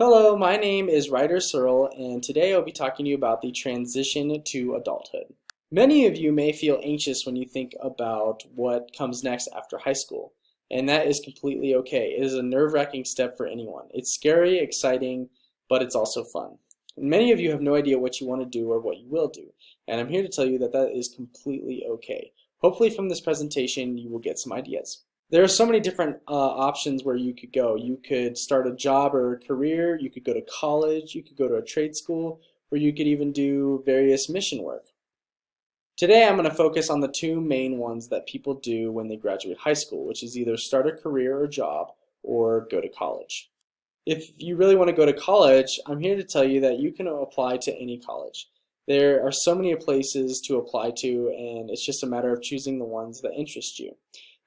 Hello, my name is Ryder Searle, and today I'll be talking to you about the transition to adulthood. Many of you may feel anxious when you think about what comes next after high school, and that is completely okay. It is a nerve-wracking step for anyone. It's scary, exciting, but it's also fun. And many of you have no idea what you want to do or what you will do, and I'm here to tell you that that is completely okay. Hopefully from this presentation you will get some ideas. There are so many different options where you could go. You could start a job or a career, you could go to college, you could go to a trade school, or you could even do various mission work. Today I'm going to focus on the two main ones that people do when they graduate high school, which is either start a career or job or go to college. If you really want to go to college, I'm here to tell you that you can apply to any college. There are so many places to apply to, and it's just a matter of choosing the ones that interest you.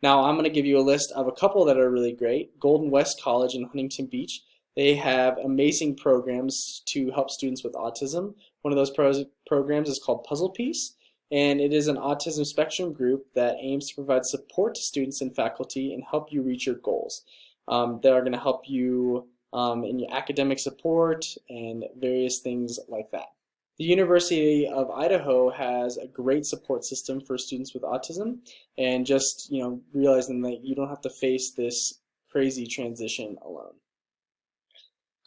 Now I'm going to give you a list of a couple that are really great. Golden West College in Huntington Beach. They have amazing programs to help students with autism. One of those programs is called Puzzle Piece, and it is an autism spectrum group that aims to provide support to students and faculty and help you reach your goals. They are going to help you in your academic support and various things like that. The University of Idaho has a great support system for students with autism, and just realizing that you don't have to face this crazy transition alone.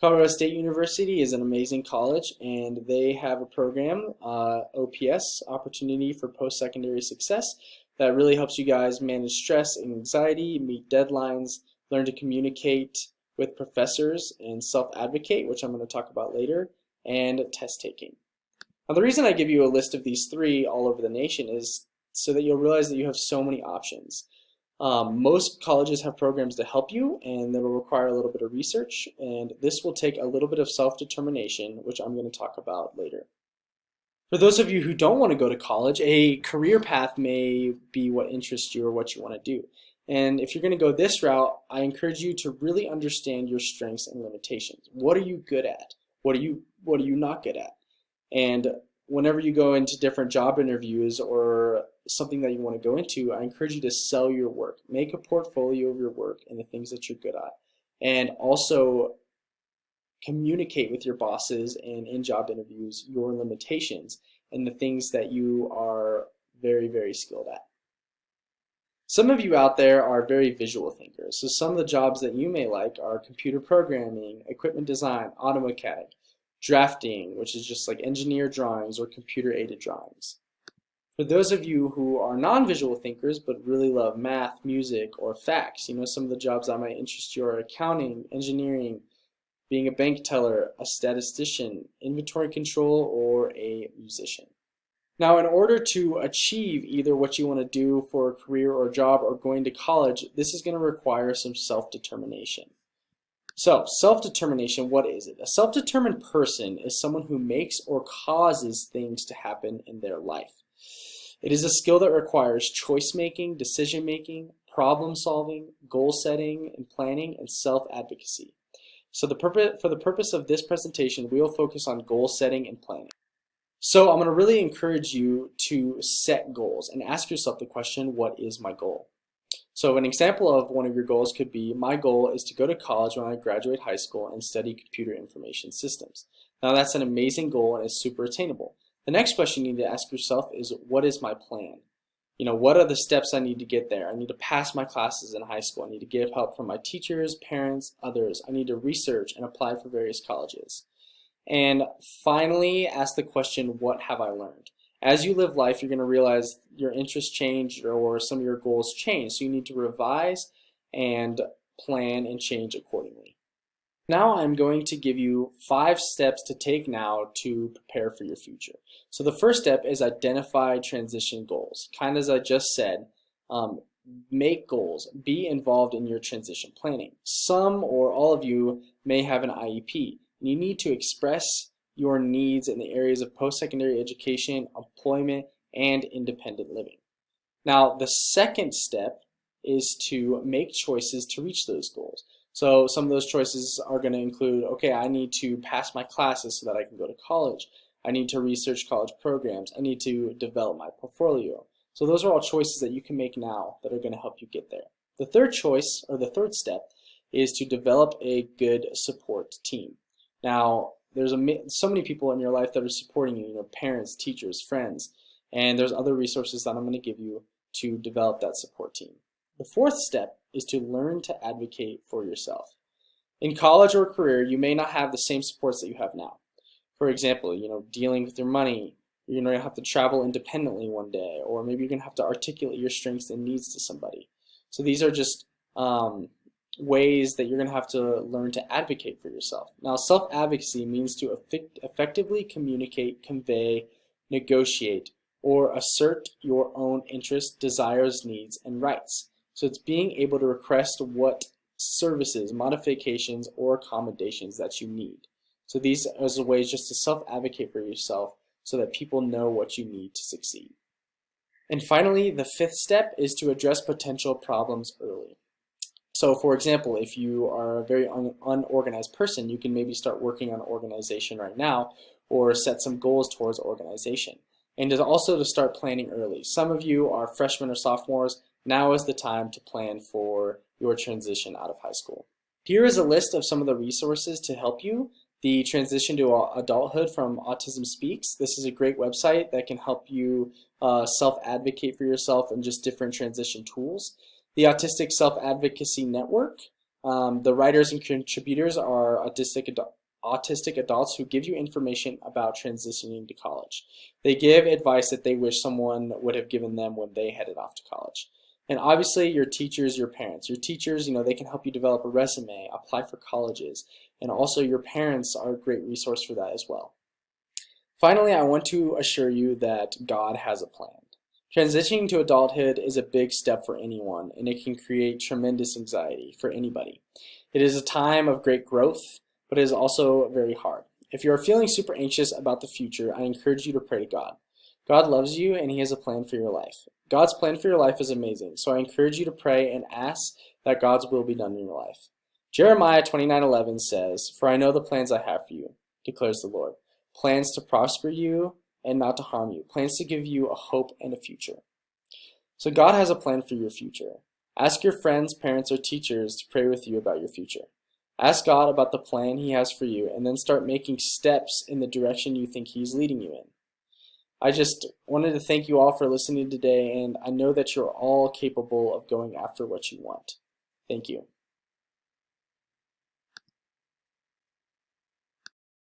Colorado State University is an amazing college, and they have a program, OPS, Opportunity for Post-Secondary Success, that really helps you guys manage stress and anxiety, meet deadlines, learn to communicate with professors, and self-advocate, which I'm going to talk about later, and test taking. Now, the reason I give you a list of these three all over the nation is so that you'll realize that you have so many options. Most colleges have programs to help you, and that will require a little bit of research, and this will take a little bit of self-determination, which I'm going to talk about later. For those of you who don't want to go to college, a career path may be what interests you or what you want to do. And if you're going to go this route, I encourage you to really understand your strengths and limitations. What are you good at? What are you not good at? And whenever you go into different job interviews or something that you want to go into, I encourage you to sell your work. Make a portfolio of your work and the things that you're good at. And also communicate with your bosses and in job interviews your limitations and the things that you are very, very skilled at. Some of you out there are very visual thinkers. So some of the jobs that you may like are computer programming, equipment design, AutoMechanic, drafting, which is just like engineer drawings or computer-aided drawings. For those of you who are non-visual thinkers but really love math, music, or facts, some of the jobs that might interest you are accounting, engineering, being a bank teller, a statistician, inventory control, or a musician. Now, in order to achieve either what you want to do for a career or job or going to college, this is going to require some self-determination. So, self-determination, what is it? A self-determined person is someone who makes or causes things to happen in their life. It is a skill that requires choice-making, decision-making, problem-solving, goal-setting and planning, and self-advocacy. So for the purpose of this presentation, we will focus on goal-setting and planning. So I'm going to really encourage you to set goals and ask yourself the question, what is my goal? So an example of one of your goals could be, my goal is to go to college when I graduate high school and study computer information systems. Now that's an amazing goal and is super attainable. The next question you need to ask yourself is, what is my plan? What are the steps I need to get there? I need to pass my classes in high school. I need to get help from my teachers, parents, others. I need to research and apply for various colleges. And finally, ask the question, what have I learned? As you live life, you're going to realize your interests change or some of your goals change. So you need to revise and plan and change accordingly. Now I'm going to give you 5 steps to take now to prepare for your future. So the first step is identify transition goals. Kind of as I just said, make goals. Be involved in your transition planning. Some or all of you may have an IEP. You need to express your needs in the areas of post-secondary education, employment, and independent living. Now, the second step is to make choices to reach those goals. So some of those choices are going to include, okay, I need to pass my classes so that I can go to college. I need to research college programs. I need to develop my portfolio. So those are all choices that you can make now that are going to help you get there. The third choice, or the third step, is to develop a good support team. Now, there's so many people in your life that are supporting you, parents, teachers, friends, and there's other resources that I'm going to give you to develop that support team. The fourth step is to learn to advocate for yourself. In college or career, you may not have the same supports that you have now. For example, dealing with your money, you're going to have to travel independently one day, or maybe you're going to have to articulate your strengths and needs to somebody. So these are just ways that you're going to have to learn to advocate for yourself. Now, self-advocacy means to effectively communicate, convey, negotiate, or assert your own interests, desires, needs, and rights. So it's being able to request what services, modifications, or accommodations that you need. So these are ways just to self-advocate for yourself so that people know what you need to succeed. And finally, the fifth step is to address potential problems early. So for example, if you are a very unorganized person, you can maybe start working on organization right now or set some goals towards organization. And also to start planning early. Some of you are freshmen or sophomores. Now is the time to plan for your transition out of high school. Here is a list of some of the resources to help you. The Transition to Adulthood from Autism Speaks. This is a great website that can help you self-advocate for yourself and just different transition tools. The Autistic Self-Advocacy Network. The writers and contributors are autistic adults who give you information about transitioning to college. They give advice that they wish someone would have given them when they headed off to college. And obviously your teachers, your parents. Your teachers, they can help you develop a resume, apply for colleges, and also your parents are a great resource for that as well. Finally, I want to assure you that God has a plan. Transitioning to adulthood is a big step for anyone, and it can create tremendous anxiety for anybody. It is a time of great growth, but it is also very hard. If you are feeling super anxious about the future, I encourage you to pray to God. God loves you and He has a plan for your life. God's plan for your life is amazing, so I encourage you to pray and ask that God's will be done in your life. Jeremiah 29:11 says, "For I know the plans I have for you, declares the Lord, plans to prosper you and not to harm you, plans to give you a hope and a future." So God has a plan for your future. Ask your friends, parents, or teachers to pray with you about your future. Ask God about the plan He has for you, and then start making steps in the direction you think He's leading you in. I just wanted to thank you all for listening today, and I know that you're all capable of going after what you want. Thank you.